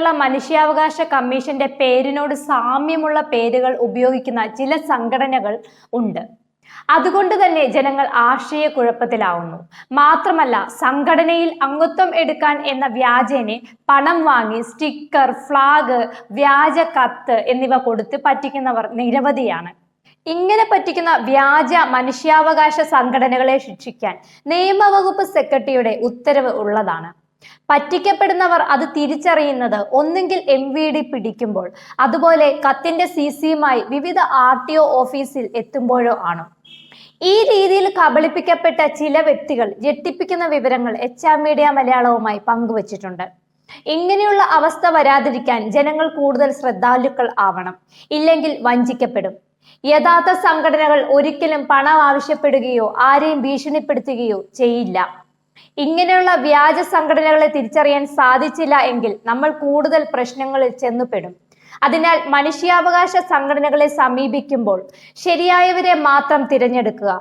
കേരള മനുഷ്യാവകാശ കമ്മീഷന്റെ പേരിനോട് സാമ്യമുള്ള പേരുകൾ ഉപയോഗിക്കുന്ന ചില സംഘടനകൾ ഉണ്ട്. അതുകൊണ്ട് തന്നെ ജനങ്ങൾ ആശയക്കുഴപ്പത്തിലാവുന്നു. മാത്രമല്ല, സംഘടനയിൽ അംഗത്വം എടുക്കാൻ എന്ന വ്യാജേനെ പണം വാങ്ങി സ്റ്റിക്കർ, ഫ്ലാഗ്, വ്യാജ കത്ത് എന്നിവ കൊടുത്ത് പറ്റിക്കുന്നവർ നിരവധിയാണ്. ഇങ്ങനെ പറ്റിക്കുന്ന വ്യാജ മനുഷ്യാവകാശ സംഘടനകളെ ശിക്ഷിക്കാൻ നിയമവകുപ്പ് സെക്രട്ടറിയുടെ ഉത്തരവ് ഉള്ളതാണ്. പറ്റിക്കപ്പെടുന്നവർ അത് തിരിച്ചറിയുന്നത് ഒന്നുകിൽ MVD പിടിക്കുമ്പോൾ, അതുപോലെ കത്തിന്റെ CCയുമായി വിവിധ RTO ഓഫീസിൽ എത്തുമ്പോഴോ ആണ്. ഈ രീതിയിൽ കബളിപ്പിക്കപ്പെട്ട ചില വ്യക്തികൾ ഞെട്ടിപ്പിക്കുന്ന വിവരങ്ങൾ HR മീഡിയ മലയാളവുമായി പങ്കുവച്ചിട്ടുണ്ട്. ഇങ്ങനെയുള്ള അവസ്ഥ വരാതിരിക്കാൻ ജനങ്ങൾ കൂടുതൽ ശ്രദ്ധാലുക്കൾ ആവണം. ഇല്ലെങ്കിൽ വഞ്ചിക്കപ്പെടും. യഥാർത്ഥ സംഘടനകൾ ഒരിക്കലും പണം ആവശ്യപ്പെടുകയോ ആരെയും ഭീഷണിപ്പെടുത്തുകയോ ചെയ്യില്ല. ഇങ്ങനെയുള്ള വ്യാജ സംഘടനകളെ തിരിച്ചറിയാൻ സാധിച്ചില്ല എങ്കിൽ നമ്മൾ കൂടുതൽ പ്രശ്നങ്ങളിൽ ചെന്നുപെടും. അതിനാൽ മനുഷ്യാവകാശ സംഘടനകളെ സമീപിക്കുമ്പോൾ ശരിയായവരെ മാത്രം തിരഞ്ഞെടുക്കുക.